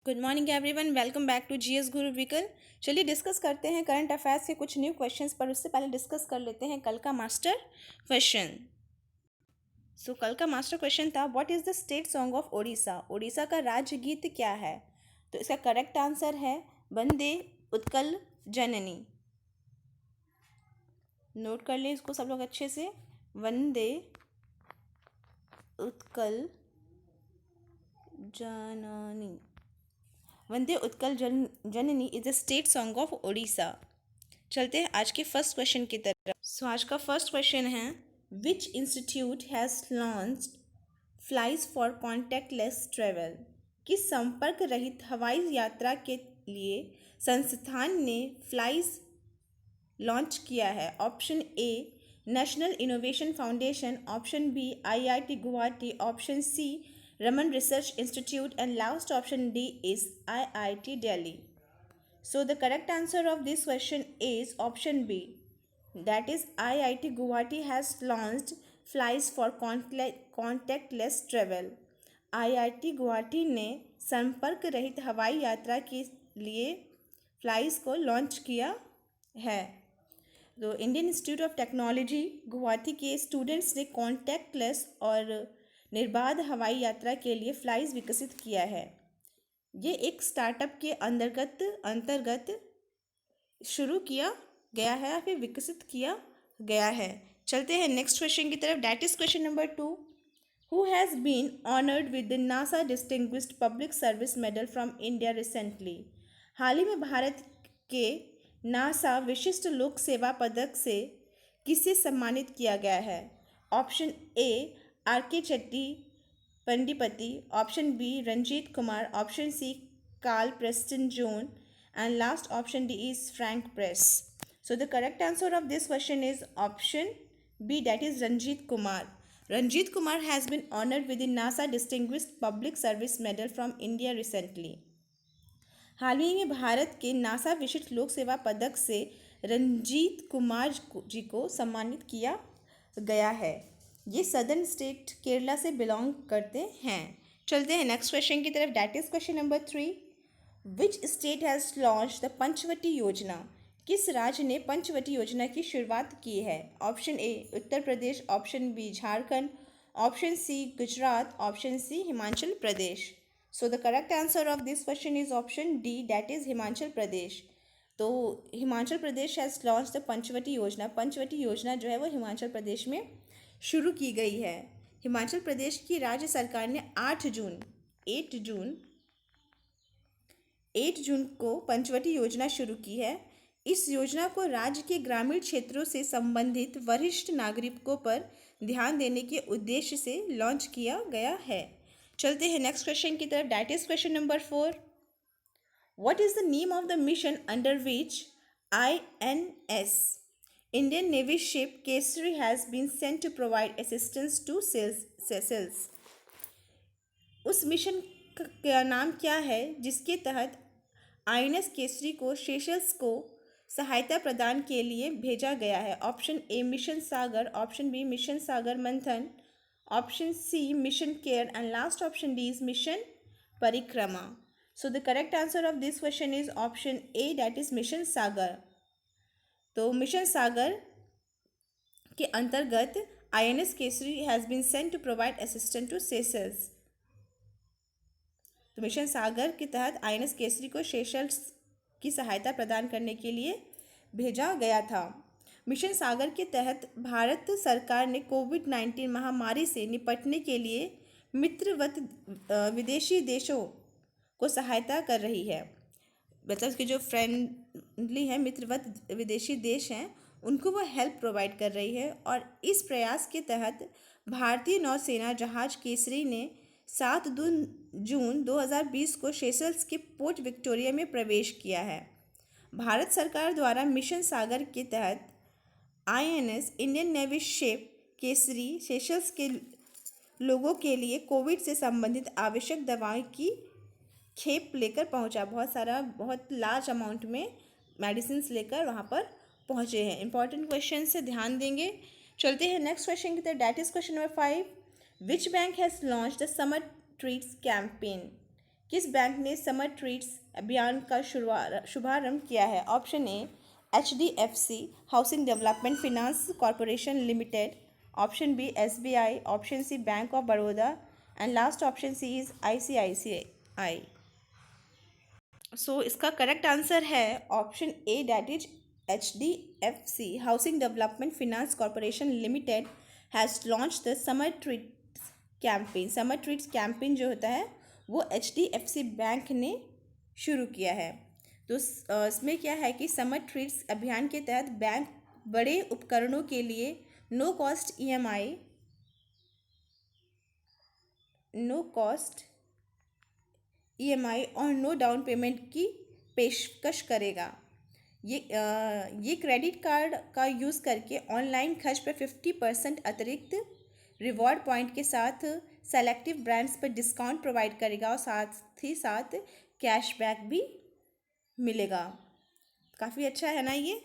Good morning everyone, welcome back to GS Guru vehicle. चलिए discuss करते हैं करंट अफेयर्स के कुछ न्यू क्वेश्चंस पर। उससे पहले डिस्कस कर लेते हैं कल का मास्टर क्वेश्चन। कल का मास्टर क्वेश्चन था, what is the state song of Odisha. Odisha का राज्य गीत क्या है? तो इसका करेक्ट आंसर है वंदे उत्कल जननी। नोट कर ले इसको सब लोग अच्छे से। Vande Utkal Janani, Vande Utkal Janani is the state song of Odisha. चलते हैं आज के फर्स्ट क्वेश्चन की तरफ। आज का फर्स्ट क्वेश्चन है, which institute has launched flies for contactless travel. किस संपर्क रहित हवाई यात्रा के लिए संस्थान ने फ्लाइज लॉन्च किया है? Option A national innovation foundation, option B IIT Guwahati, option C Raman research institute and last option D is IIT Delhi. So the correct answer of this question is option B. That is IIT Guwahati has launched flights for contactless travel. IIT Guwahati ने संपर्क रहित हवाई यात्रा के लिए flies को launch किया है। तो Indian institute of technology Guwahati के स्टूडेंट्स ने कॉन्टैक्टलेस और निर्बाध हवाई यात्रा के लिए फ्लाइज विकसित किया है। ये एक स्टार्टअप के अंतर्गत शुरू किया गया है या फिर विकसित किया गया है। चलते हैं नेक्स्ट क्वेश्चन की तरफ। That is question number 2, who has been honoured with the NASA distinguished public service medal from India recently. हाल ही में भारत के नासा विशिष्ट लोक सेवा पदक से किसे सम्मानित किया गया है? Option A R K Chatti Pandipati, option B Ranjit Kumar, option C Carl Preston Jon and last option D is Frank Press. So the correct answer of this question is option B, that is Ranjit Kumar. Ranjit Kumar has been honored with the NASA Distinguished Public Service Medal from India recently. हाल ही में भारत के NASA विशिष्ट लोक सेवा पदक से रंजीत कुमार जी को सम्मानित किया गया है। ये सदर्न स्टेट केरला से बिलोंग करते हैं। चलते हैं नेक्स्ट क्वेश्चन की तरफ। That is question number 3, which state has launch the Panchavati योजना। किस राज्य ने पंचवटी योजना की शुरुआत की है? Option A Uttar Pradesh, option B Jharkhand, option C Gujarat, option C Himachal Pradesh. So the correct answer of this question is option D, that is Himachal Pradesh. तो Himachal Pradesh has launch the Panchavati Yojana. Panchvati योजना जो है वो हिमाचल प्रदेश में शुरू की गई है। हिमाचल प्रदेश की राज्य सरकार ने 8 जून को पंचवटी योजना शुरू की है। इस योजना को राज्य के ग्रामीण क्षेत्रों से संबंधित वरिष्ठ नागरिकों पर ध्यान देने के उद्देश्य से लॉन्च किया गया है। चलते हैं नेक्स्ट क्वेश्चन की तरफ। That is question number 4, what is the name of the mission under which INS Indian Navy ship Kesari has been sent to provide assistance to Seychelles. उस मिशन का नाम क्या है जिसके तहत INS केसरी को सेशल्स को सहायता प्रदान के लिए भेजा गया है? Option A mission Sagar, option B mission Sagar Manthan, option C mission care and last option D is mission Parikrama. So the correct answer of this question is option A, that is mission Sagar. तो मिशन सागर के अंतर्गत INS Kesari has been sent to provide assistant to Seychelles. तो mission Sagar के तहत INS Kesari को Seychelles की सहायता प्रदान करने के लिए भेजा गया था। मिशन सागर के तहत भारत सरकार ने कोविड-19 महामारी से निपटने के लिए मित्रवत विदेशी देशों को सहायता कर रही है। मतलब कि जो फ्रेंडली है, मित्रवत विदेशी देश हैं, उनको वो हेल्प प्रोवाइड कर रही है। और इस प्रयास के तहत भारतीय नौसेना जहाज केसरी ने 7 जून 2020 को सेशल्स के पोर्ट विक्टोरिया में प्रवेश किया है। भारत सरकार द्वारा मिशन सागर के तहत INS Indian navy ship Kesari Seychelles के लोगों के लिए कोविड से संबंधित आवश्यक दवाओं की खेप लेकर पहुंचा। बहुत लार्ज अमाउंट में मेडिसिन लेकर वहां पर पहुंचे हैं। इंपॉर्टेंट क्वेश्चन से ध्यान देंगे। चलते हैं नेक्स्ट क्वेश्चन की तरफ। That is question number 5, which bank has launch the summer treats campaign. किस बैंक ने समर ट्रीट्स अभियान का शुभारंभ किया है? Option A HDFC housing development finance corporation limited, option B SBI, option C bank of Baroda and last option C is ICICI। So इसका correct answer है option A, that is HDFC housing development finance corporation limited has launch the summer treats campaign. Summer treats campaign जो होता है वो HDFC bank ने शुरू किया है। तो इसमें क्या है कि समर ट्रीट्स अभियान के तहत बैंक बड़े उपकरणों के लिए नो कॉस्ट EMI और नो डाउन पेमेंट की पेशकश करेगा। ये क्रेडिट कार्ड का यूज़ करके ऑनलाइन खर्च पर 50% अतिरिक्त रिवॉर्ड पॉइंट के साथ सेलेक्टिव ब्रांड्स पर डिस्काउंट प्रोवाइड करेगा और साथ ही साथ कैशबैक भी मिलेगा। काफ़ी अच्छा है ना ये।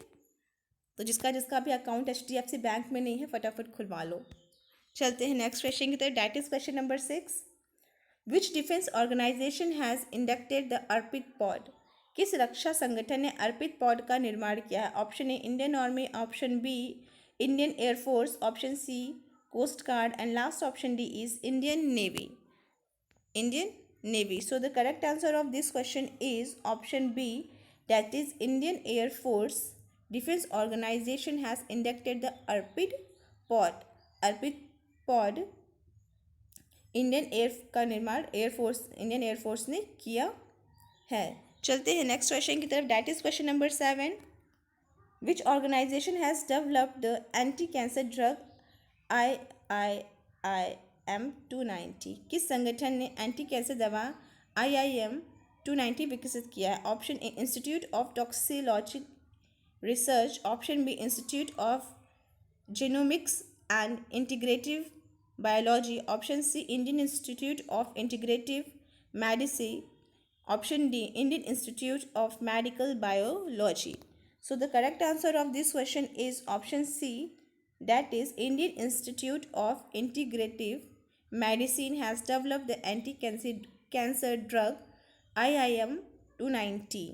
तो जिसका भी अकाउंट HDFC बैंक में नहीं है फटाफट खुलवा लो। चलते हैं नेक्स्ट क्वेश्चन की तरफ, that is question number 6। Which defence organisation has inducted the Arpit pod? किस रक्षा संगठन ने अर्पित पॉड का निर्माण किया है? Option A Indian army, option B Indian air force, option C coast guard and last option D is Indian navy. So the correct answer of this question is option B, that is Indian Air Force Defense Organization has inducted the Arpit pod। Arpit pod Indian air force ने किया है। चलते हैं next question की तरफ, that is question number 7। Which organisation has developed the anti cancer drug IIM-290? किस संगठन ने एंटी कैंसर दवा IIM-290 विकसित किया है? Option A institute of toxicology research, option B institute of genomics and integrative biology, option C Indian institute of integrative medicine, option D Indian institute of medical biology. So the correct answer of this question is option C, that is Indian Institute of Integrative Medicine has developed the anti-cancer drug IIM-290।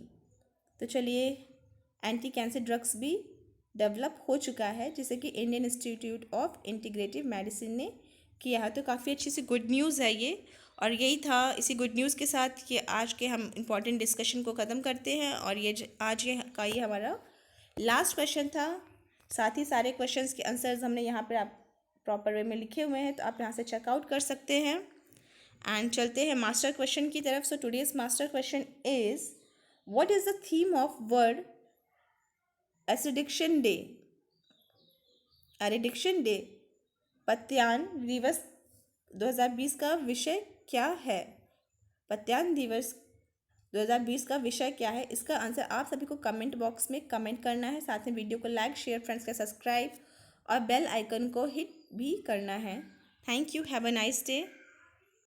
तो चलिए anti cancer drugs भी develop हो चुका है जिसे कि Indian institute of integrative medicine ने किया है। तो काफ़ी अच्छी सी गुड न्यूज़ है ये। और यही था, इसी गुड न्यूज़ के साथ कि आज के हम इम्पॉर्टेंट डिस्कशन को ख़त्म करते हैं। और ये आज का ये हमारा लास्ट क्वेश्चन था। साथ ही सारे क्वेश्चंस के आंसर्स हमने यहाँ पर आप प्रॉपर वे में लिखे हुए हैं, तो आप यहाँ से चेकआउट कर सकते हैं। एंड चलते हैं मास्टर क्वेश्चन की तरफ। So today's master question is, what is the theme of world addiction day? पत्यान दिवस 2020 का विषय क्या है? पत्यान दिवस 2020 का विषय क्या है? इसका आंसर आप सभी को कमेंट बॉक्स में कमेंट करना है। साथ में वीडियो को लाइक, शेयर, फ्रेंड्स का सब्सक्राइब और बेल आइकन को हिट भी करना है। Thank you, have a nice day.